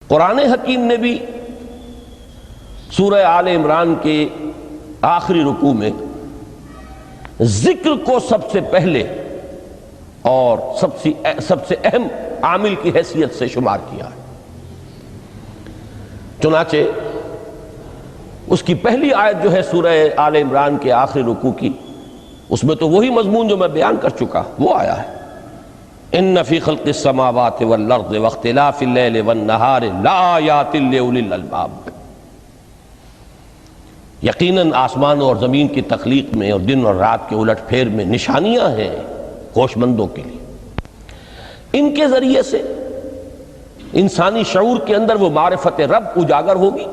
قرآن حکیم نے بھی سورہ آل عمران کے آخری رکوع میں ذکر کو سب سے پہلے اور سب سے اہم عامل کی حیثیت سے شمار کیا ہے۔ چنانچہ اس کی پہلی آیت جو ہے سورہ آل عمران کے آخری رکوع کی، اس میں تو وہی مضمون جو میں بیان کر چکا وہ آیا ہے، ان فی خلق السماوات والارض واختلاف اللیل والنہار لآیات لأولی الالباب، یقیناً آسمان اور زمین کی تخلیق میں اور دن اور رات کے الٹ پھیر میں نشانیاں ہیں ہوش مندوں کے لیے۔ ان کے ذریعے سے انسانی شعور کے اندر وہ معرفت رب اجاگر ہوگی۔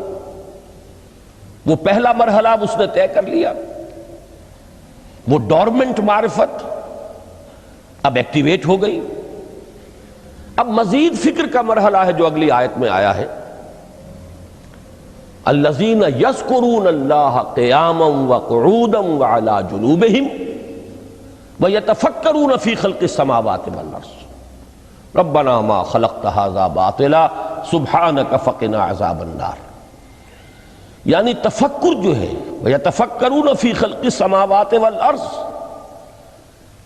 وہ پہلا مرحلہ اس نے طے کر لیا، وہ ڈورمنٹ معرفت اب ایکٹیویٹ ہو گئی۔ اب مزید فکر کا مرحلہ ہے جو اگلی آیت میں آیا ہے، الذین یذکرون اللہ قیاما وقعودا وعلی جنوبہم ویتفکرون فی خلق السماوات والارض ربنا ما خلقت ھذا باطلا سبحانک فقنا عذاب النار۔ یعنی تفکر جو ہے ویتفکرون فی خلق السماوات والارض،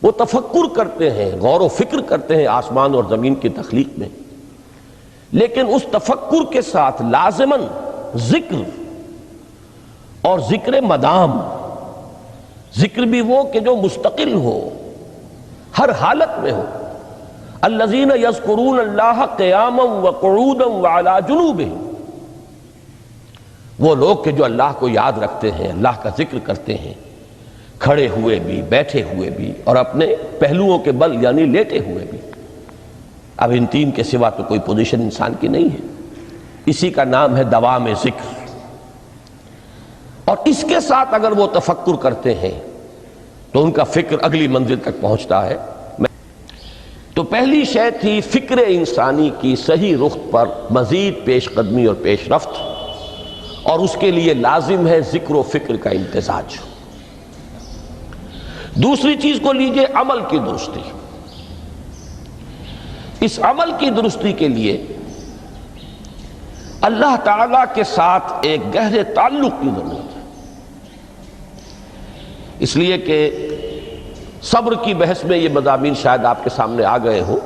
وہ تفکر کرتے ہیں، غور و فکر کرتے ہیں آسمان اور زمین کی تخلیق میں، لیکن اس تفکر کے ساتھ لازماً ذکر اور ذکر مدام، ذکر بھی وہ کہ جو مستقل ہو، ہر حالت میں ہو۔ الذین یذکرون اللہ قیاما وقعودا وعلی جنوبہم، وہ لوگ کہ جو اللہ کو یاد رکھتے ہیں، اللہ کا ذکر کرتے ہیں، کھڑے ہوئے بھی، بیٹھے ہوئے بھی، اور اپنے پہلوؤں کے بل یعنی لیٹے ہوئے بھی۔ اب ان تین کے سوا تو کوئی پوزیشن انسان کی نہیں ہے، اسی کا نام ہے دوام ذکر۔ اور اس کے ساتھ اگر وہ تفکر کرتے ہیں تو ان کا فکر اگلی منزل تک پہنچتا ہے۔ تو پہلی شے تھی فکر انسانی کی صحیح رخ پر مزید پیش قدمی اور پیش رفت، اور اس کے لیے لازم ہے ذکر و فکر کا امتزاج۔ دوسری چیز کو لیجئے عمل کی درستی۔ اس عمل کی درستی کے لیے اللہ تعالیٰ کے ساتھ ایک گہرے تعلق کی ضرورت ہے، اس لیے کہ صبر کی بحث میں یہ مضامین شاید آپ کے سامنے آ گئے ہوں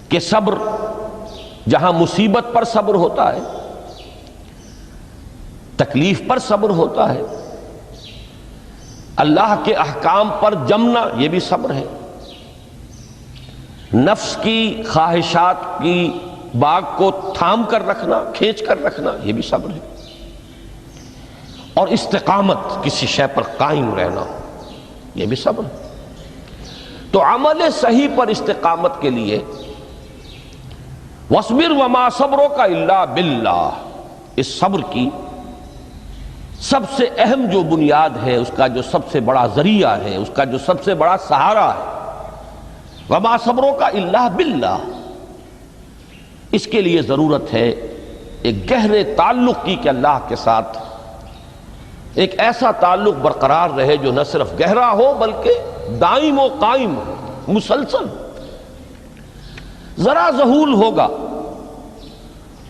کہ صبر، جہاں مصیبت پر صبر ہوتا ہے، تکلیف پر صبر ہوتا ہے، اللہ کے احکام پر جمنا یہ بھی صبر ہے، نفس کی خواہشات کی باغ کو تھام کر رکھنا، کھینچ کر رکھنا یہ بھی صبر ہے، اور استقامت کسی شے پر قائم رہنا یہ بھی صبر ہے۔ تو عمل صحیح پر استقامت کے لیے وَاصْبِرْ وَمَا صَبْرُكَ إِلَّا بِاللَّهِ، اس صبر کی سب سے اہم جو بنیاد ہے، اس کا جو سب سے بڑا ذریعہ ہے، اس کا جو سب سے بڑا سہارا ہے، وَمَا صَبْرُكَ إِلَّا بِاللَّهِ، اس کے لیے ضرورت ہے ایک گہرے تعلق کی کہ اللہ کے ساتھ ایک ایسا تعلق برقرار رہے جو نہ صرف گہرا ہو بلکہ دائم و قائم ہو، مسلسل۔ ذرا ذہول ہوگا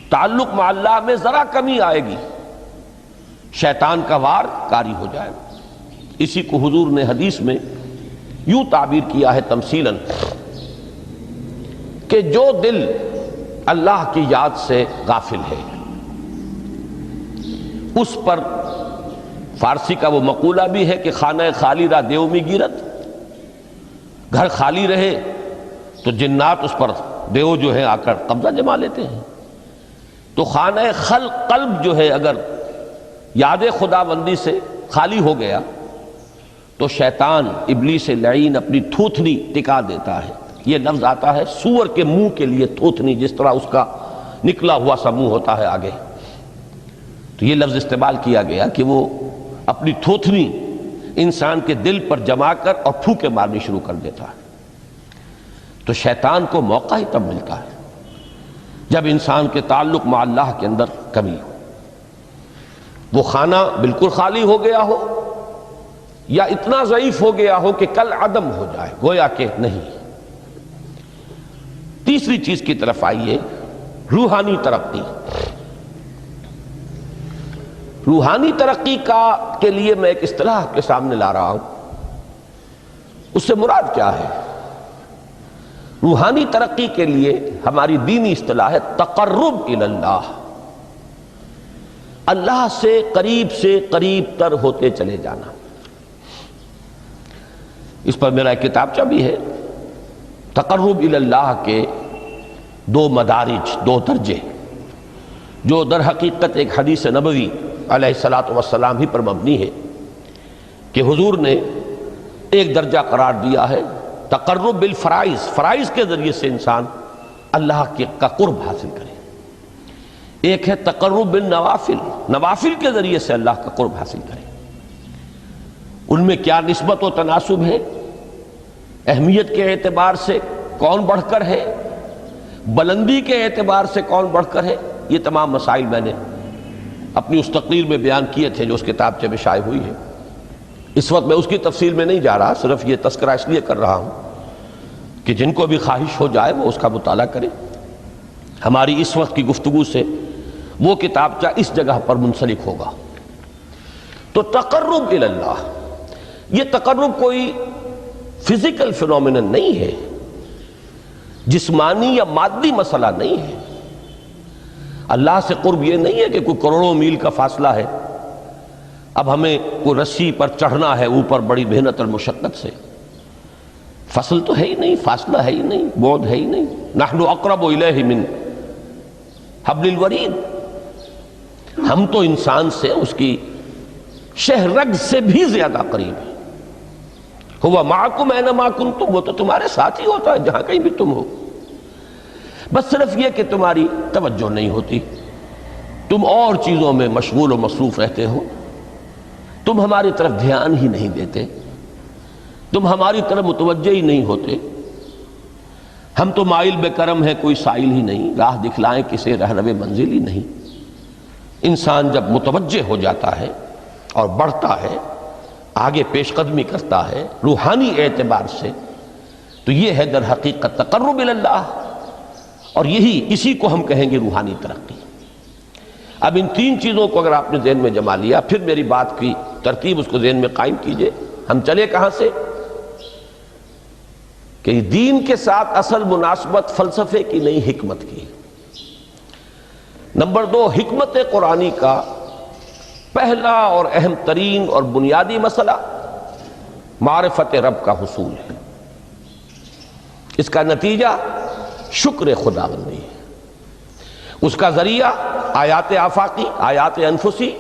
تعلق مع اللہ میں، ذرا کمی آئے گی، شیطان کا وار کاری ہو جائے گا۔ اسی کو حضور نے حدیث میں یوں تعبیر کیا ہے تمثیلاً کہ جو دل اللہ کی یاد سے غافل ہے، اس پر فارسی کا وہ مقولہ بھی ہے کہ خانہ خالی را دیو می گیرت، گھر خالی رہے تو جنات اس پر دیو جو ہے آ کر قبضہ جما لیتے ہیں۔ تو خانہ قلب جو ہے اگر یاد خدا بندی سے خالی ہو گیا تو شیطان ابلیس لعین اپنی تھوتنی ٹکا دیتا ہے۔ یہ لفظ آتا ہے سور کے منہ کے لیے تھوتنی، جس طرح اس کا نکلا ہوا سا منہ ہوتا ہے آگے، تو یہ لفظ استعمال کیا گیا کہ وہ اپنی تھوتنی انسان کے دل پر جما کر اور پھوکے مارنی شروع کر دیتا ہے۔ تو شیطان کو موقع ہی تب ملتا ہے جب انسان کے تعلق مع اللہ کے اندر کمی ہو، وہ خانہ بالکل خالی ہو گیا ہو یا اتنا ضعیف ہو گیا ہو کہ کل عدم ہو جائے، گویا کہ نہیں۔ تیسری چیز کی طرف آئیے روحانی ترقی، روحانی ترقی کے لیے میں ایک اصطلاح کے سامنے لا رہا ہوں. اس سے مراد کیا ہے؟ روحانی ترقی کے لیے ہماری دینی اصطلاح ہے تقرب الی اللہ، اللہ سے قریب تر ہوتے چلے جانا. اس پر میرا ایک کتابچہ بھی ہے. تقرب الی اللہ کے دو مدارج، دو درجے، جو در حقیقت ایک حدیث نبوی علیہ الصلاۃ والسلام ہی پر مبنی ہے کہ حضور نے ایک درجہ قرار دیا ہے تقرب بالفرائض، فرائض کے ذریعے سے انسان اللہ کا قرب حاصل کرے. ایک ہے تقرب بالنوافل، نوافل کے ذریعے سے اللہ کا قرب حاصل کرے. ان میں کیا نسبت و تناسب ہے، اہمیت کے اعتبار سے کون بڑھ کر ہے، بلندی کے اعتبار سے کون بڑھ کر ہے، یہ تمام مسائل میں نے اپنی اس تقریر میں بیان کیے تھے جو اس کتابچے میں شائع ہوئی ہے. اس وقت میں اس کی تفصیل میں نہیں جا رہا، صرف یہ تذکرہ اس لیے کر رہا ہوں کہ جن کو بھی خواہش ہو جائے وہ اس کا مطالعہ کرے. ہماری اس وقت کی گفتگو سے وہ کتابچہ اس جگہ پر منسلک ہوگا. تو تقرب الی اللہ، یہ تقرب کوئی فزیکل فینومینن نہیں ہے، جسمانی یا مادی مسئلہ نہیں ہے. اللہ سے قرب یہ نہیں ہے کہ کوئی کروڑوں میل کا فاصلہ ہے، اب ہمیں کوئی رسی پر چڑھنا ہے اوپر بڑی محنت اور مشقت سے. فصل تو ہے ہی نہیں، فاصلہ ہے ہی نہیں، بعد ہے ہی نہیں. نحن اقرب الیہ من حبل الورید، ہم تو انسان سے اس کی شہرگ سے بھی زیادہ قریب ہیں. ہوا معکم اینما کنتم، وہ تو تمہارے ساتھ ہی ہوتا ہے جہاں کہیں بھی تم ہو. بس صرف یہ کہ تمہاری توجہ نہیں ہوتی، تم اور چیزوں میں مشغول و مصروف رہتے ہو، تم ہماری طرف دھیان ہی نہیں دیتے، تم ہماری طرف متوجہ ہی نہیں ہوتے. ہم تو مائل بے کرم ہیں، کوئی سائل ہی نہیں، راہ دکھلائیں کسے رہنو منزل ہی نہیں. انسان جب متوجہ ہو جاتا ہے اور بڑھتا ہے، آگے پیش قدمی کرتا ہے روحانی اعتبار سے، تو یہ ہے در حقیقت تقرب الی اللہ، اور اسی کو ہم کہیں گے روحانی ترقی. اب ان تین چیزوں کو اگر آپ نے ذہن میں جما لیا، پھر میری بات کی ترتیب اس کو ذہن میں قائم کیجئے. ہم چلے کہاں سے؟ کہ دین کے ساتھ اصل مناسبت فلسفے کی نہیں، حکمت کی. نمبر 2، حکمت قرآنی کا پہلا اور اہم ترین اور بنیادی مسئلہ معرفت رب کا حصول ہے. اس کا نتیجہ شکر خداوندی ہے. اس کا ذریعہ آیات آفاقی، آیات انفسی،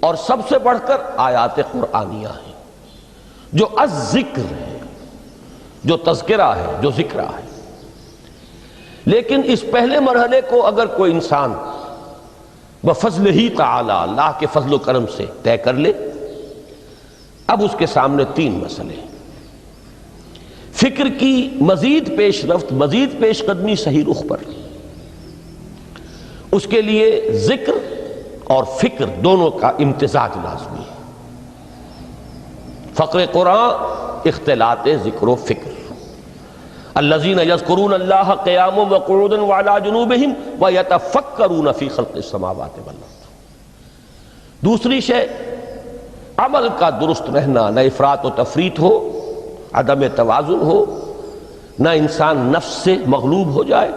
اور سب سے بڑھ کر آیات قرآنیہ ہیں جو الذکر ہے، جو تذکرہ ہے، جو ذکرہ ہے. لیکن اس پہلے مرحلے کو اگر کوئی انسان بفضل ہی تعالی، اللہ کے فضل و کرم سے طے کر لے، اب اس کے سامنے تین مسئلے ہیں. فکر کی مزید پیش رفت، مزید پیش قدمی صحیح رخ پر، اس کے لیے ذکر اور فکر دونوں کا امتزاج لازمی ہے. فقر قرآن اختلاط ذکر و فکر. الذین یذکرون اللہ قیاما وقعودا وعلی جنوبہم ویتفکرون فی خلق السماوات والارض. دوسری شے عمل کا درست رہنا، نہ افراط و تفریط ہو، عدم توازن ہو، نہ انسان نفس سے مغلوب ہو جائے،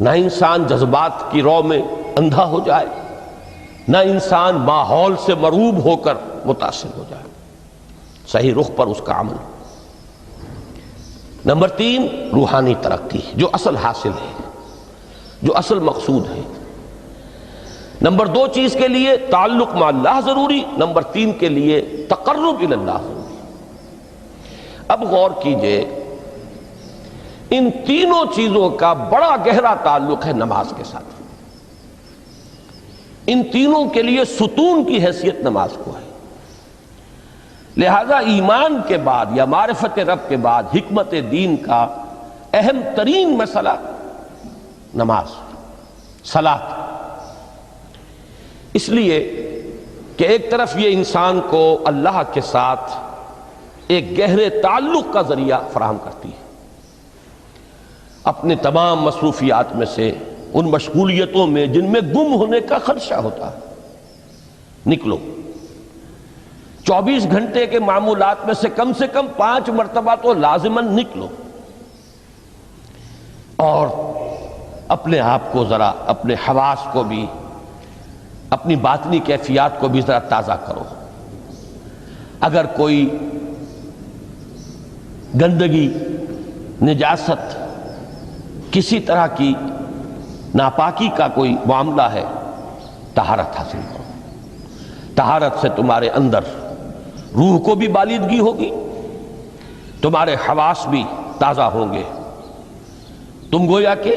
نہ انسان جذبات کی رو میں اندھا ہو جائے، نہ انسان ماحول سے مرعوب ہو کر متاثر ہو جائے. صحیح رخ پر اس کا عمل. نمبر 3، روحانی ترقی، جو اصل حاصل ہے، جو اصل مقصود ہے. نمبر 2 چیز کے لیے تعلق مع اللہ ضروری، نمبر 3 کے لیے تقرب الی اللہ ضروری. اب غور کیجئے، ان تینوں چیزوں کا بڑا گہرا تعلق ہے نماز کے ساتھ. ان تینوں کے لیے ستون کی حیثیت نماز کو ہے. لہذا ایمان کے بعد یا معرفت رب کے بعد حکمت دین کا اہم ترین مسئلہ نماز، صلاۃ. اس لیے کہ ایک طرف یہ انسان کو اللہ کے ساتھ ایک گہرے تعلق کا ذریعہ فراہم کرتی ہے. اپنے تمام مصروفیات میں سے ان مشغولیتوں میں جن میں گم ہونے کا خدشہ ہوتا ہے، نکلو۔ 24 گھنٹے کے معمولات میں سے کم 5 مرتبہ تو لازماً نکلو، اور اپنے آپ کو ذرا، اپنے حواس کو بھی، اپنی باطنی کیفیات کو بھی ذرا تازہ کرو۔ اگر کوئی گندگی، نجاست، کسی طرح کی ناپاکی کا کوئی معاملہ ہے، طہارت حاصل کرو۔ طہارت سے تمہارے اندر روح کو بھی بالیدگی ہوگی، تمہارے حواس بھی تازہ ہوں گے، تم گویا کہ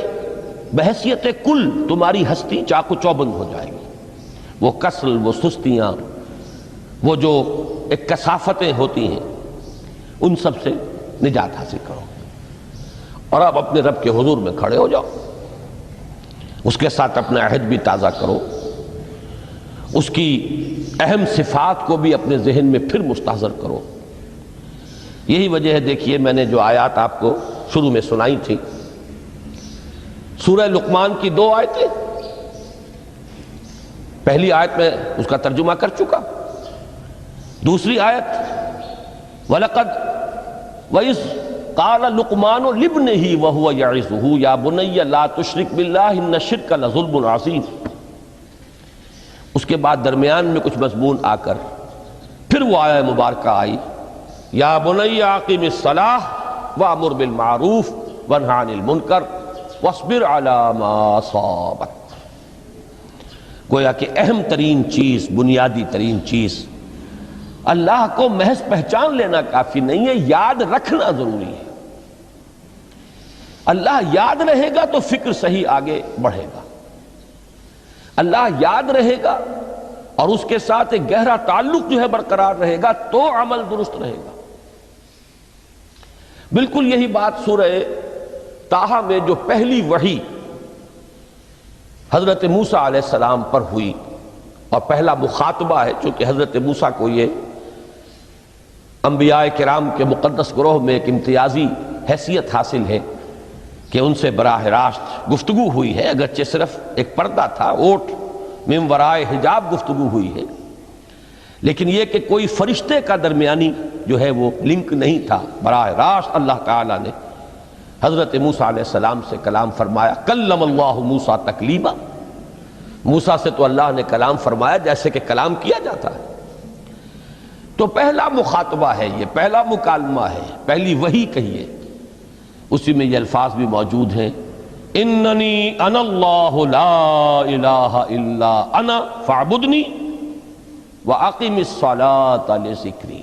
بحیثیت کل تمہاری ہستی چاق و چوبند ہو جائے گی۔ وہ کسل، وہ سستیاں، وہ جو ایک کثافتیں ہوتی ہیں، ان سب سے نجات حاصل کرو، اور اب اپنے رب کے حضور میں کھڑے ہو جاؤ، اس کے ساتھ اپنا عہد بھی تازہ کرو، اس کی اہم صفات کو بھی اپنے ذہن میں پھر مستحضر کرو۔ یہی وجہ ہے، دیکھیے میں نے جو آیات آپ کو شروع میں سنائی تھی، سورہ لقمان کی 2 آیتیں، پہلی آیت میں اس کا ترجمہ کر چکا، دوسری آیت وَلَقَدْ وَإِذْ قَالَ لُقْمَانُ لِابْنِهِ وَهُوَ يَعِظُهُ يَا بُنَيَّ لَا تُشْرِكْ بِاللَّهِ إِنَّ الشِّرْكَ لَظُلْمٌ عَظِيمٌ۔ اس کے بعد درمیان میں کچھ مضمون آ کر پھر وہ آیہ مبارکہ آئی، یا بنی اقم الصلاۃ وامر بالمعروف وانہی عن المنکر واصبر علی ما اصابک۔ گویا کہ اہم ترین چیز، بنیادی ترین چیز، اللہ کو محض پہچان لینا کافی نہیں ہے، یاد رکھنا ضروری ہے۔ اللہ یاد رہے گا تو فکر صحیح آگے بڑھے گا، اللہ یاد رہے گا اور اس کے ساتھ ایک گہرا تعلق جو ہے برقرار رہے گا تو عمل درست رہے گا۔ بالکل یہی بات سورہ طٰہٰ میں جو پہلی وحی حضرت موسیٰ علیہ السلام پر ہوئی، اور پہلا مخاطبہ ہے، چونکہ حضرت موسیٰ کو یہ انبیاء کرام کے مقدس گروہ میں ایک امتیازی حیثیت حاصل ہے کہ ان سے براہ راست گفتگو ہوئی ہے، اگرچہ صرف ایک پردہ تھا، اوٹ من ورائے حجاب گفتگو ہوئی ہے، لیکن یہ کہ کوئی فرشتے کا درمیانی جو ہے وہ لنک نہیں تھا، براہ راست اللہ تعالیٰ نے حضرت موسیٰ علیہ السلام سے کلام فرمایا۔ کلم اللہ موسیٰ تکلیما، موسیٰ سے تو اللہ نے کلام فرمایا جیسے کہ کلام کیا جاتا ہے۔ تو پہلا مخاطبہ ہے، یہ پہلا مکالمہ ہے، پہلی وحی کہیے، اسی میں یہ الفاظ بھی موجود ہیں، اننی انا اللہ لا الہ الا انا فاعبدنی واقم الصلاۃ لذکری۔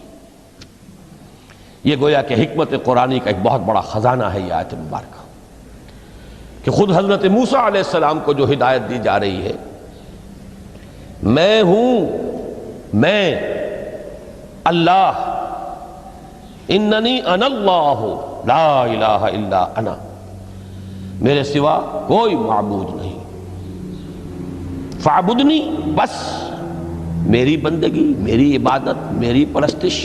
یہ گویا کہ حکمت قرآنی کا ایک بہت بڑا خزانہ ہے یہ آیت مبارکہ، کہ خود حضرت موسیٰ علیہ السلام کو جو ہدایت دی جا رہی ہے، میں ہوں، میں اللہ، اننی انا اللہ لا الہ الا انا، میرے سوا کوئی معبود نہیں، فاعبدنی، بس میری بندگی، میری عبادت، میری پرستش،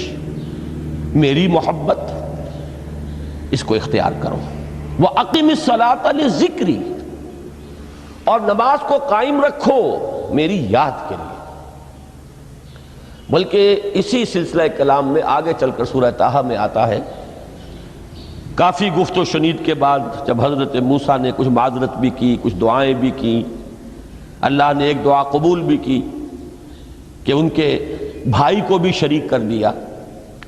میری محبت، اس کو اختیار کرو۔ وَأَقِمِ الصَّلَاةَ لِذِكْرِي، اور نماز کو قائم رکھو میری یاد کے لیے۔ بلکہ اسی سلسلہ کلام میں آگے چل کر سورہ طٰہٰ میں آتا ہے، کافی گفت و شنید کے بعد جب حضرت موسیٰ نے کچھ معذرت بھی کی، کچھ دعائیں بھی کی، اللہ نے ایک دعا قبول بھی کی کہ ان کے بھائی کو بھی شریک کر دیا،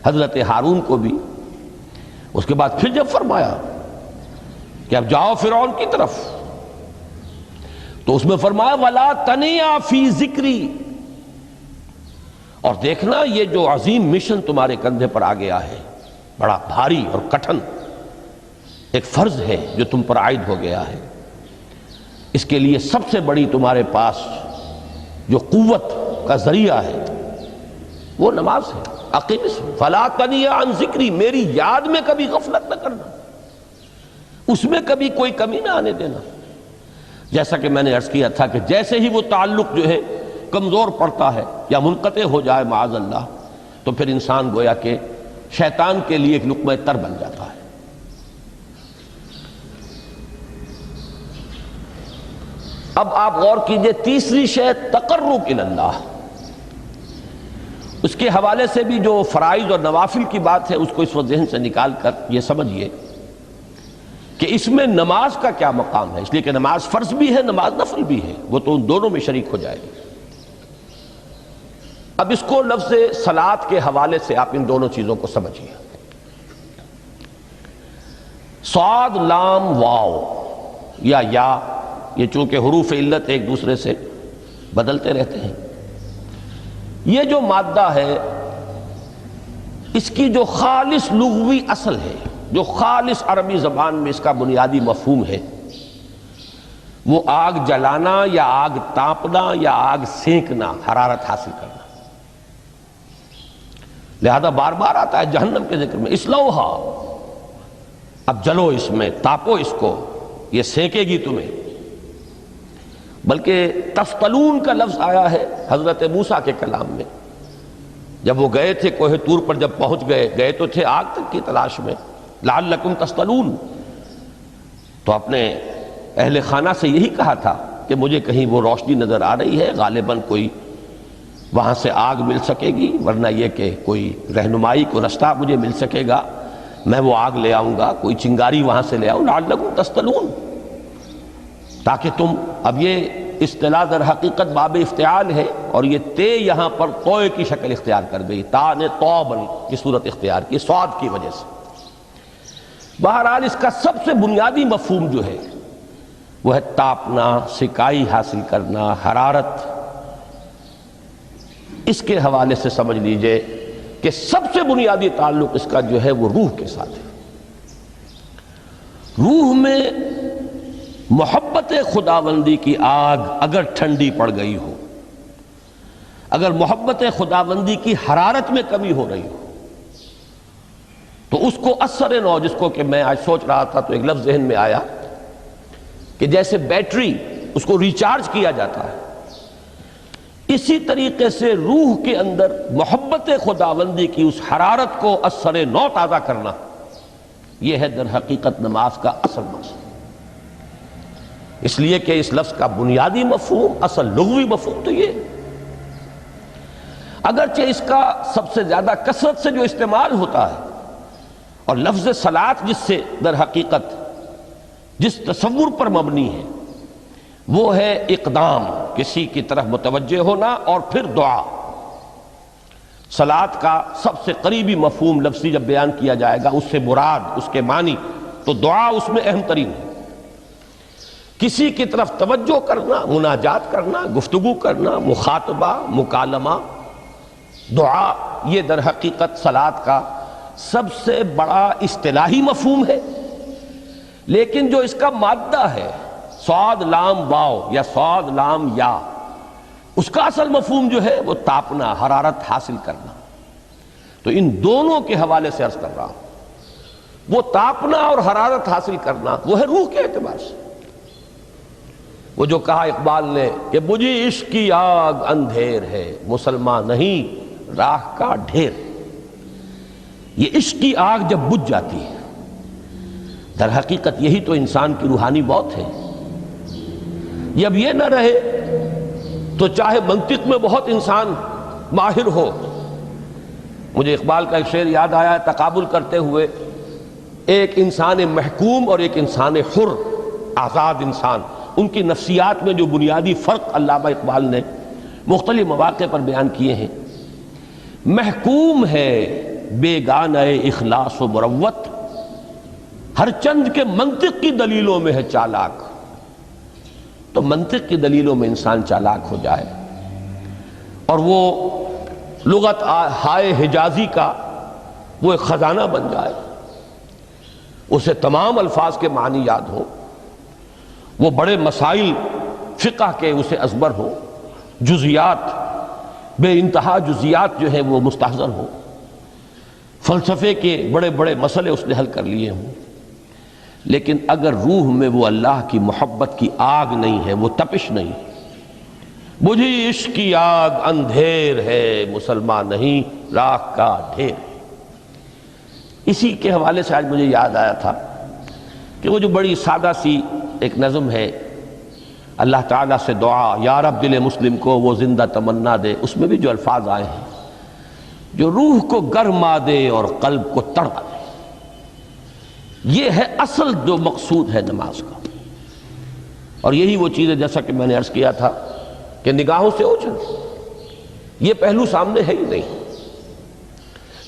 حضرت ہارون کو بھی۔ اس کے بعد پھر جب فرمایا کہ اب جاؤ فرعون کی طرف، تو اس میں فرمایا وَلَا تَنِيَا فِي ذِكْرِي، اور دیکھنا یہ جو عظیم مشن تمہارے کندھے پر آ گیا ہے، بڑا بھاری اور کٹھن ایک فرض ہے جو تم پر عائد ہو گیا ہے، اس کے لیے سب سے بڑی تمہارے پاس جو قوت کا ذریعہ ہے وہ نماز ہے۔ اقیم فلا تنیا عن ذکری، میری یاد میں کبھی غفلت نہ کرنا، اس میں کبھی کوئی کمی نہ آنے دینا۔ جیسا کہ میں نے عرض کیا تھا کہ جیسے ہی وہ تعلق جو ہے کمزور پڑتا ہے یا منقطع ہو جائے معاذ اللہ، تو پھر انسان گویا کہ شیطان کے لیے ایک لقمہ تر بن جاتا ہے۔ اب آپ غور کیجئے، تیسری شے تقرب الی اللہ، اس کے حوالے سے بھی جو فرائض اور نوافل کی بات ہے اس کو اس وقت ذہن سے نکال کر یہ سمجھیے کہ اس میں نماز کا کیا مقام ہے، اس لیے کہ نماز فرض بھی ہے، نماز نفل بھی ہے، وہ تو ان دونوں میں شریک ہو جائے گی۔ اب اس کو لفظ صلاۃ کے حوالے سے آپ ان دونوں چیزوں کو سمجھیے۔ صاد لام واو یا یہ چونکہ حروف علت ایک دوسرے سے بدلتے رہتے ہیں، یہ جو مادہ ہے اس کی جو خالص لغوی اصل ہے، جو خالص عربی زبان میں اس کا بنیادی مفہوم ہے، وہ آگ جلانا یا آگ تاپنا یا آگ سینکنا، حرارت حاصل کرنا۔ لہذا بار بار آتا ہے جہنم کے ذکر میں، اسلوہا، اب جلو اس میں، تاپو اس کو، یہ سینکے گی تمہیں۔ بلکہ تفتلون کا لفظ آیا ہے حضرت موسیٰ کے کلام میں، جب وہ گئے تھے کوہ طور پر، جب پہنچ گئے تو تھے آگ تک کی تلاش میں، لعلکم تفتلون، تو اپنے اہل خانہ سے یہی کہا تھا کہ مجھے کہیں وہ روشنی نظر آ رہی ہے، غالباً کوئی وہاں سے آگ مل سکے گی، ورنہ یہ کہ کوئی رہنمائی کو رستہ مجھے مل سکے گا، میں وہ آگ لے آؤں گا، کوئی چنگاری وہاں سے لے آؤں، لعلکم تفتلون، تاکہ تم، اب یہ اصطلاح در حقیقت باب افتعال ہے، اور یہ تے یہاں پر توئے کی شکل اختیار کر گئی، تا نے توبن کی صورت اختیار کی صاد کی وجہ سے۔ بہرحال اس کا سب سے بنیادی مفہوم جو ہے وہ ہے تاپنا، سکائی حاصل کرنا، حرارت۔ اس کے حوالے سے سمجھ لیجئے کہ سب سے بنیادی تعلق اس کا جو ہے وہ روح کے ساتھ ہے۔ روح میں محبت خداوندی کی آگ اگر ٹھنڈی پڑ گئی ہو، اگر محبت خداوندی کی حرارت میں کمی ہو رہی ہو، تو اس کو اثر نو، جس کو کہ میں آج سوچ رہا تھا تو ایک لفظ ذہن میں آیا کہ جیسے بیٹری اس کو ریچارج کیا جاتا ہے، اسی طریقے سے روح کے اندر محبت خداوندی کی اس حرارت کو اثر نو تازہ کرنا، یہ ہے در حقیقت نماز کا اصل مقصد۔ اس لیے کہ اس لفظ کا بنیادی مفہوم، اصل لغوی مفہوم تو یہ، اگرچہ اس کا سب سے زیادہ کثرت سے جو استعمال ہوتا ہے، اور لفظ صلاۃ جس سے در حقیقت جس تصور پر مبنی ہے وہ ہے اقدام، کسی کی طرف متوجہ ہونا اور پھر دعا۔ صلاۃ کا سب سے قریبی مفہوم لفظی جب بیان کیا جائے گا، اس سے مراد، اس کے معنی، تو دعا اس میں اہم ترین ہے۔ کسی کی طرف توجہ کرنا، مناجات کرنا، گفتگو کرنا، مخاطبہ، مکالمہ، دعا، یہ در حقیقت صلاۃ کا سب سے بڑا اصطلاحی مفہوم ہے۔ لیکن جو اس کا مادہ ہے، صاد لام واو یا صاد لام یا، اس کا اصل مفہوم جو ہے وہ تاپنا، حرارت حاصل کرنا۔ تو ان دونوں کے حوالے سے عرض کر رہا ہوں، وہ تاپنا اور حرارت حاصل کرنا وہ ہے روح کے اعتبار سے۔ وہ جو کہا اقبال نے کہ بجھی عشق کی آگ اندھیر ہے، مسلمان نہیں راہ کا ڈھیر۔ یہ عشق کی آگ جب بجھ جاتی ہے، در حقیقت یہی تو انسان کی روحانی موت ہے۔ جب یہ نہ رہے تو چاہے منطق میں بہت انسان ماہر ہو، مجھے اقبال کا ایک شعر یاد آیا ہے تقابل کرتے ہوئے، ایک انسان محکوم اور ایک انسان حر، آزاد انسان، ان کی نفسیات میں جو بنیادی فرق علامہ اقبال نے مختلف مواقع پر بیان کیے ہیں۔ محکوم ہے بیگانہ اخلاص و مروت، ہر چند کے منطق کی دلیلوں میں ہے چالاک۔ تو منطق کی دلیلوں میں انسان چالاک ہو جائے اور وہ لغت ہائے حجازی کا وہ ایک خزانہ بن جائے، اسے تمام الفاظ کے معنی یاد ہوں، وہ بڑے مسائل فقہ کے اسے ازبر ہو، جزیات، بے انتہا جزیات جو ہیں وہ مستحضر ہوں، فلسفے کے بڑے بڑے مسئلے اس نے حل کر لیے ہوں، لیکن اگر روح میں وہ اللہ کی محبت کی آگ نہیں ہے، وہ تپش نہیں، بجھی عشق کی آگ اندھیر ہے، مسلمان نہیں راہ کا ڈھیر۔ اسی کے حوالے سے آج مجھے یاد آیا تھا کہ وہ جو بڑی سادہ سی ایک نظم ہے اللہ تعالیٰ سے دعا یا رب دل مسلم کو وہ زندہ تمنا دے، اس میں بھی جو الفاظ آئے ہیں جو روح کو گرما دے اور قلب کو تڑپا دے، یہ ہے اصل جو مقصود ہے نماز کا۔ اور یہی وہ چیز ہے جیسا کہ میں نے عرض کیا تھا کہ نگاہوں سے اوجھل، یہ پہلو سامنے ہے ہی نہیں،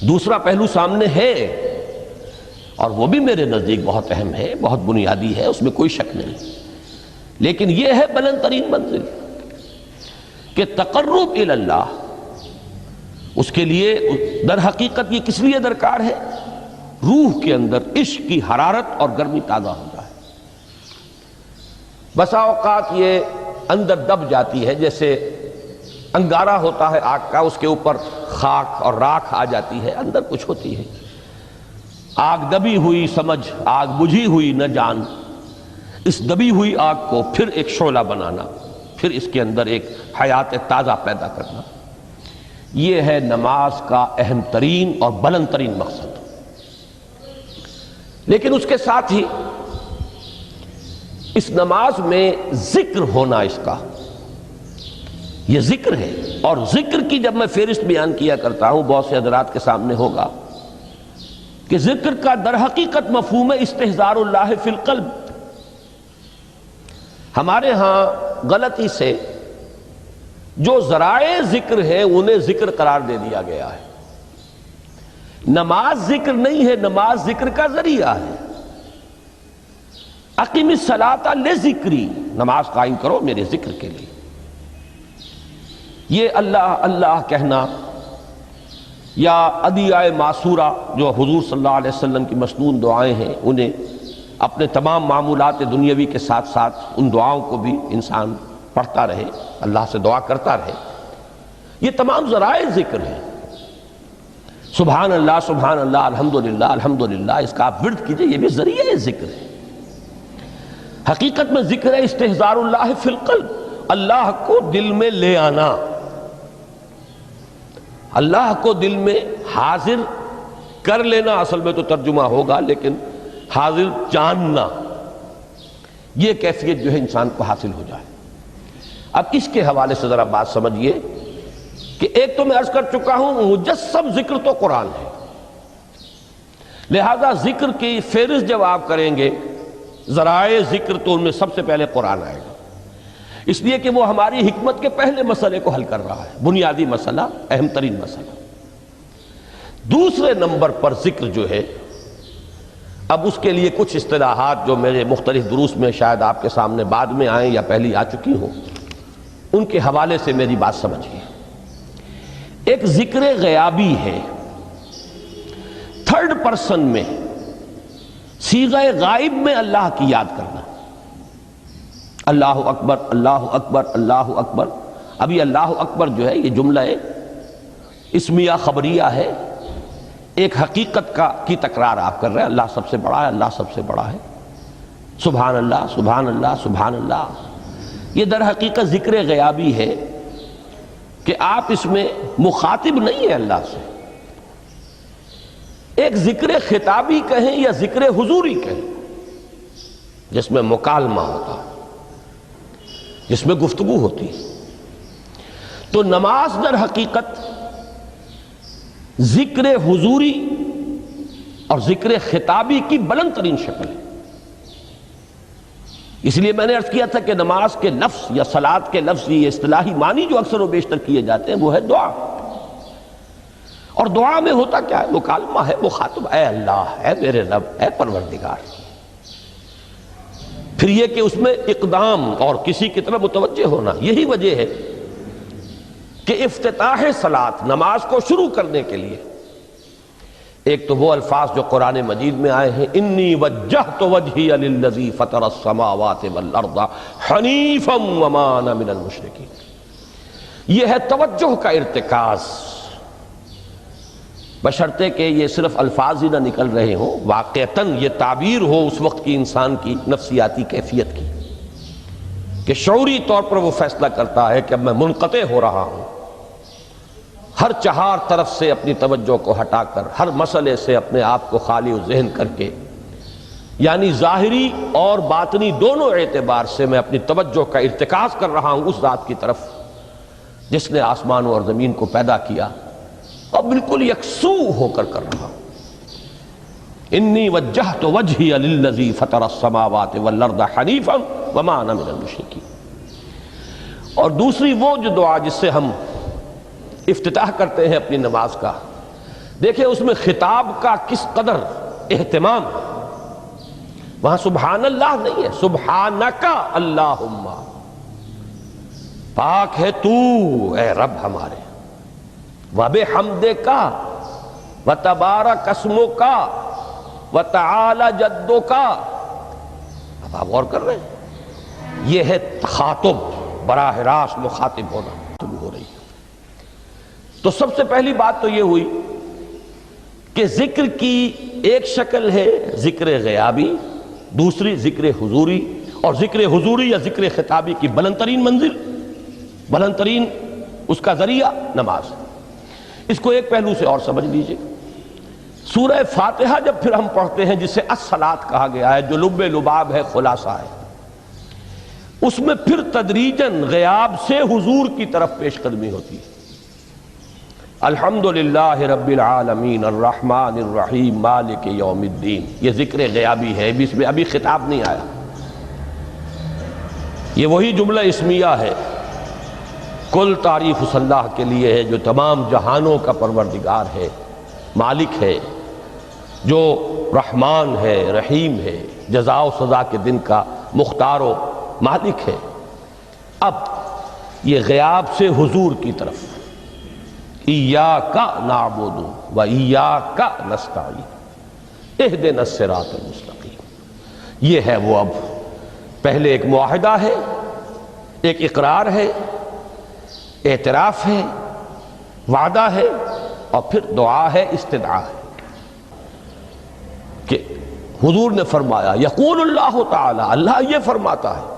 دوسرا پہلو سامنے ہے اور وہ بھی میرے نزدیک بہت اہم ہے، بہت بنیادی ہے، اس میں کوئی شک نہیں، لیکن یہ ہے بلند ترین منزل کہ تقرب الی اللہ، اس کے لیے در حقیقت یہ کس لیے درکار ہے؟ روح کے اندر عشق کی حرارت اور گرمی تازہ ہو جائے۔ بسا اوقات یہ اندر دب جاتی ہے، جیسے انگارہ ہوتا ہے آگ کا، اس کے اوپر خاک اور راکھ آ جاتی ہے، اندر کچھ ہوتی ہے، آگ دبی ہوئی سمجھ، آگ بجھی ہوئی نہ جان، اس دبی ہوئی آگ کو پھر ایک شعلہ بنانا، پھر اس کے اندر ایک حیات تازہ پیدا کرنا، یہ ہے نماز کا اہم ترین اور بلند ترین مقصد۔ لیکن اس کے ساتھ ہی اس نماز میں ذکر ہونا، اس کا یہ ذکر ہے، اور ذکر کی جب میں فہرست بیان کیا کرتا ہوں بہت سے حضرات کے سامنے ہوگا کہ ذکر کا در حقیقت مفہوم ہے استحضار اللہ فی القلب۔ ہمارے ہاں غلطی سے جو ذرائع ذکر ہے انہیں ذکر قرار دے دیا گیا ہے۔ نماز ذکر نہیں ہے، نماز ذکر کا ذریعہ ہے۔ اقیم الصلاۃ لذکری، نماز قائم کرو میرے ذکر کے لیے۔ یہ اللہ اللہ کہنا یا ادعیہ معصورہ جو حضور صلی اللہ علیہ وسلم کی مسنون دعائیں ہیں، انہیں اپنے تمام معمولات دنیاوی کے ساتھ ساتھ ان دعاؤں کو بھی انسان پڑھتا رہے، اللہ سے دعا کرتا رہے، یہ تمام ذرائع ذکر ہیں۔ سبحان اللہ الحمدللہ الحمدللہ، اس کا آپ ورد کیجئے، یہ بھی ذریعہ ذکر ہے۔ حقیقت میں ذکر ہے استحضار اللہ فی القلب، اللہ کو دل میں لے آنا، اللہ کو دل میں حاضر کر لینا، اصل میں تو ترجمہ ہوگا، لیکن حاضر جاننا، یہ کیفیت جو ہے انسان کو حاصل ہو جائے۔ اب اس کے حوالے سے ذرا بات سمجھیے کہ ایک تو میں عرض کر چکا ہوں مجسم ذکر تو قرآن ہے، لہذا ذکر کی فہرست جب آپ کریں گے ذرائع ذکر تو ان میں سب سے پہلے قرآن آئے گا، اس لیے کہ وہ ہماری حکمت کے پہلے مسئلے کو حل کر رہا ہے، بنیادی مسئلہ، اہم ترین مسئلہ۔ دوسرے نمبر پر ذکر جو ہے، اب اس کے لیے کچھ اصطلاحات جو میرے مختلف دروس میں شاید آپ کے سامنے بعد میں آئیں یا پہلی آ چکی ہوں، ان کے حوالے سے میری بات سمجھیے۔ ایک ذکر غیابی ہے، تھرڈ پرسن میں، صیغہ غائب میں اللہ کی یاد کرنا، اللہ اکبر اللہ اکبر اللہ اکبر۔ اب یہ اللہ اکبر جو ہے یہ جملہ اسمیہ خبریہ ہے، ایک حقیقت کی تکرار آپ کر رہے ہیں، اللہ سب سے بڑا ہے، اللہ سب سے بڑا ہے، سبحان اللہ سبحان اللہ سبحان اللہ۔ یہ در حقیقت ذکر غیابی ہے کہ آپ اس میں مخاطب نہیں ہیں اللہ سے، ایک ذکر خطابی کہیں یا ذکر حضوری کہیں، جس میں مکالمہ ہوتا ہے، جس میں گفتگو ہوتی ہے۔ تو نماز در حقیقت ذکر حضوری اور ذکر خطابی کی بلند ترین شکل ہے۔ اس لیے میں نے عرض کیا تھا کہ نماز کے لفظ یا صلاۃ کے لفظ، یہ اصطلاحی معنی جو اکثر و بیشتر کیے جاتے ہیں وہ ہے دعا، اور دعا میں ہوتا کیا ہے؟ مکالمہ ہے، مخاطب، اے اللہ، اے میرے رب، اے پروردگار۔ پھر یہ کہ اس میں اقدام اور کسی کی طرف متوجہ ہونا، یہی وجہ ہے کہ افتتاح صلاۃ، نماز کو شروع کرنے کے لیے ایک تو وہ الفاظ جو قرآن مجید میں آئے ہیں، انی وجہت وجہی للذی فطر السماوات والارض حنیفا وما انا من المشرکین، یہ ہے توجہ کا ارتکاز، بشرطے کہ یہ صرف الفاظ ہی نہ نکل رہے ہوں، واقعتاً یہ تعبیر ہو اس وقت کی انسان کی نفسیاتی کیفیت کی، کہ شعوری طور پر وہ فیصلہ کرتا ہے کہ اب میں منقطع ہو رہا ہوں، ہر چہار طرف سے اپنی توجہ کو ہٹا کر، ہر مسئلے سے اپنے آپ کو خالی و ذہن کر کے یعنی ظاہری اور باطنی دونوں اعتبار سے میں اپنی توجہ کا ارتکاز کر رہا ہوں اس ذات کی طرف جس نے آسمانوں اور زمین کو پیدا کیا، اور بالکل یکسو ہو کر رہا ہوں۔ انی وجہت وجہی للذی فطر السماوات والارض حنیفا وما انا من المشرکین۔ اور دوسری وہ جو دعا جس سے ہم افتتاح کرتے ہیں اپنی نماز کا، دیکھیں اس میں خطاب کا کس قدر اہتمام، وہاں سبحان اللہ نہیں ہے، سبحانک اللہم، پاک ہے تو اے رب ہمارے، وبحمدک وتبارک اسمک وتعالی جدک۔ اب آپ غور کر رہے ہیں، یہ ہے تخاطب، براہ راست مخاطب ہونا شروع ہو رہی ہے۔ تو سب سے پہلی بات تو یہ ہوئی کہ ذکر کی ایک شکل ہے ذکر غیابی، دوسری ذکر حضوری، اور ذکر حضوری یا ذکر خطابی کی بلند ترین منزل، بلند ترین اس کا ذریعہ نماز۔ اس کو ایک پہلو سے اور سمجھ لیجئے، سورہ فاتحہ جب پھر ہم پڑھتے ہیں جسے الصلاۃ کہا گیا ہے، جو لب لباب ہے، خلاصہ ہے، اس میں پھر تدریجاً غیاب سے حضور کی طرف پیش قدمی ہوتی ہے۔ الحمدللہ رب العالمین الرحمن الرحیم مالک یوم الدین، یہ ذکر غیابی ہے، اس میں ابھی خطاب نہیں آیا، یہ وہی جملہ اسمیہ ہے۔ کل تعریف اس اللہ کے لیے ہے جو تمام جہانوں کا پروردگار ہے، مالک ہے، جو رحمان ہے، رحیم ہے، جزا و سزا کے دن کا مختار و مالک ہے۔ اب یہ غیاب سے حضور کی طرف، ایاک نعبد و ایاک نستعین اہدنا الصراط المستقیم، یہ ہے وہ۔ اب پہلے ایک معاہدہ ہے، ایک اقرار ہے، اعتراف ہے، وعدہ ہے، اور پھر دعا ہے، استدعا ہے کہ حضور نے فرمایا، یقول اللہ تعالی، اللہ یہ فرماتا ہے،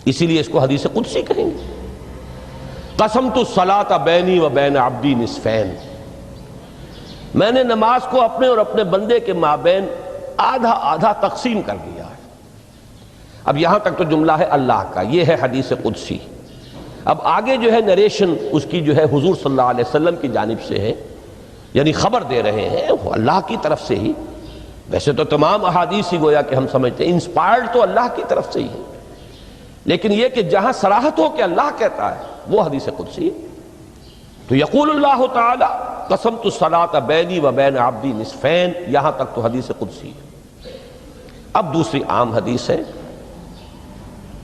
اسی لیے اس کو حدیث قدسی کہیں گے، قسمت الصلاۃ بینی و بین عبدی نصفین، میں نے نماز کو اپنے اور اپنے بندے کے مابین آدھا آدھا تقسیم کر دیا ہے۔ اب یہاں تک تو جملہ ہے اللہ کا، یہ ہے حدیث قدسی۔ اب آگے جو ہے نریشن اس کی جو ہے حضور صلی اللہ علیہ وسلم کی جانب سے ہے، یعنی خبر دے رہے ہیں وہ اللہ کی طرف سے ہی۔ ویسے تو تمام احادیث ہی گویا کہ ہم سمجھتے ہیں انسپائرڈ تو اللہ کی طرف سے ہی ہے، لیکن یہ کہ جہاں صراحت ہو کہ اللہ کہتا ہے وہ حدیث قدسی ہے۔ تو یقول اللہ تعالی قسمت الصلاۃ بینی و بین عبدی نصفین، یہاں تک تو حدیث قدسی ہے۔ اب دوسری عام حدیث ہے،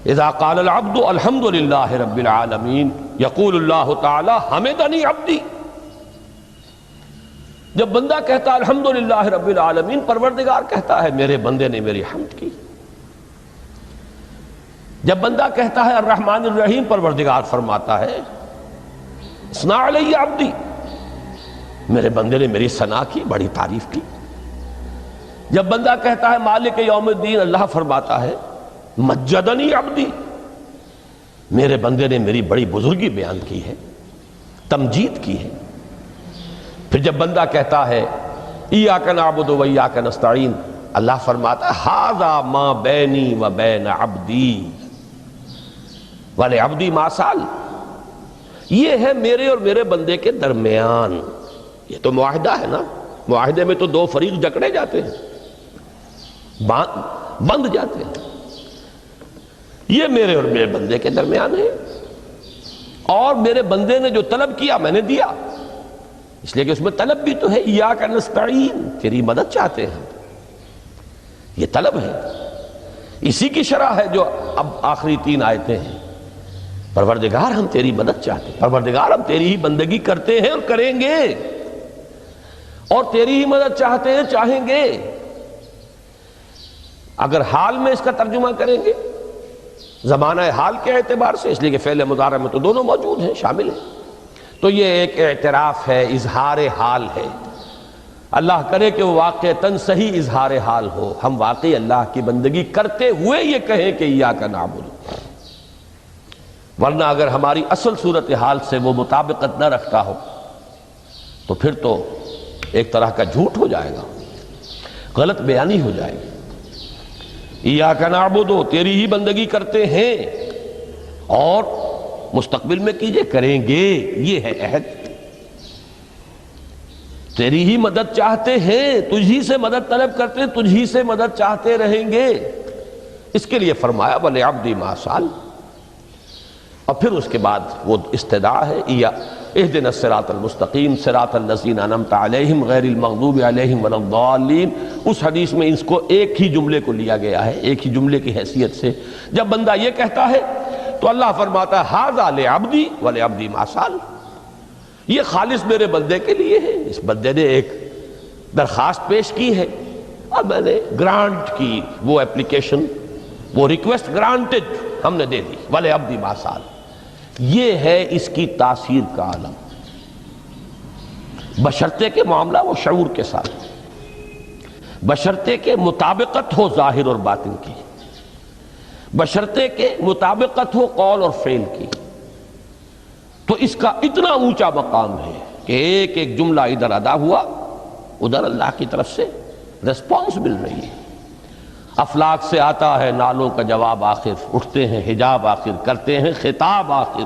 اذا قال العبد الحمد للہ رب العالمین یقول اللہ تعالی حمدنی عبدی، جب بندہ کہتا ہے الحمدللہ رب العالمین، پروردگار کہتا ہے میرے بندے نے میری حمد کی۔ جب بندہ کہتا ہے الرحمن الرحیم، پروردگار فرماتا ہے اثنا علی عبدی، میرے بندے نے میری ثنا کی، بڑی تعریف کی۔ جب بندہ کہتا ہے مالک یوم الدین، اللہ فرماتا ہے مجدنی عبدی، میرے بندے نے میری بڑی بزرگی بیان کی ہے، تمجید کی ہے۔ پھر جب بندہ کہتا ہے ایاک نعبد و ایاک نستعین، اللہ فرماتا ہے ھذا ما بینی و بین عبدی ولعبدی ما سأل، یہ ہے میرے اور میرے بندے کے درمیان۔ یہ تو معاہدہ ہے نا، معاہدے میں تو دو فریق جکڑے جاتے ہیں، بند جاتے ہیں، یہ میرے اور میرے بندے کے درمیان ہے، اور میرے بندے نے جو طلب کیا میں نے دیا، اس لیے کہ اس میں طلب بھی تو ہے، ایاک نستعین، تیری مدد چاہتے ہیں، یہ طلب ہے، اسی کی شرح ہے جو اب آخری تین آیتیں ہیں۔ پروردگار ہم تیری مدد چاہتے ہیں، پروردگار ہم تیری ہی بندگی کرتے ہیں اور کریں گے، اور تیری ہی مدد چاہتے ہیں، چاہیں گے۔ اگر حال میں اس کا ترجمہ کریں گے زمانہ حال کے اعتبار سے، اس لیے کہ فعل مضارع میں تو دونوں موجود ہیں، شامل ہیں، تو یہ ایک اعتراف ہے، اظہار حال ہے۔ اللہ کرے کہ وہ واقعتاً صحیح اظہار حال ہو، ہم واقعی اللہ کی بندگی کرتے ہوئے یہ کہیں کہ ایاک نعبد، ورنہ اگر ہماری اصل صورتحال سے وہ مطابقت نہ رکھتا ہو تو پھر تو ایک طرح کا جھوٹ ہو جائے گا، غلط بیانی ہو جائے گی۔ ایاک نعبد، تیری ہی بندگی کرتے ہیں، اور مستقبل میں کیجئے، کریں گے، یہ ہے عہد، تیری ہی مدد چاہتے ہیں، تجھی سے مدد طلب کرتے ہیں، تجھی سے مدد چاہتے رہیں گے، اس کے لیے فرمایا وَلِعَبْدِ مَا سَأَلَ۔ اور پھر اس کے بعد وہ استدعا ہے اهدنا الصراط المستقیم صراط الذین انعمت علیہم غیر المغضوب علیہم ولا الضالین۔ اس حدیث میں اس کو ایک ہی جملے کو لیا گیا ہے، ایک ہی جملے کی حیثیت سے۔ جب بندہ یہ کہتا ہے تو اللہ فرماتا ہے ھذا لعبدی ولعبدی ما سأل، یہ خالص میرے بندے کے لیے ہے، اس بندے نے ایک درخواست پیش کی ہے اور میں نے گرانٹ کی، وہ اپلیکیشن، وہ ریکویسٹ گرانٹڈ ہم نے دے دی، ولعبدی ما سأل۔ یہ ہے اس کی تاثیر کا عالم، بشرطے کے معاملہ وہ شعور کے ساتھ، بشرطے کے مطابقت ہو ظاہر اور باطن کی، بشرطے کے مطابقت ہو قول اور فعل کی، تو اس کا اتنا اونچا مقام ہے کہ ایک ایک جملہ ادھر ادا ہوا، ادھر اللہ کی طرف سے ریسپانس مل رہی ہے۔ افلاک سے آتا ہے نالوں کا جواب آخر، اٹھتے ہیں حجاب آخر، کرتے ہیں خطاب آخر،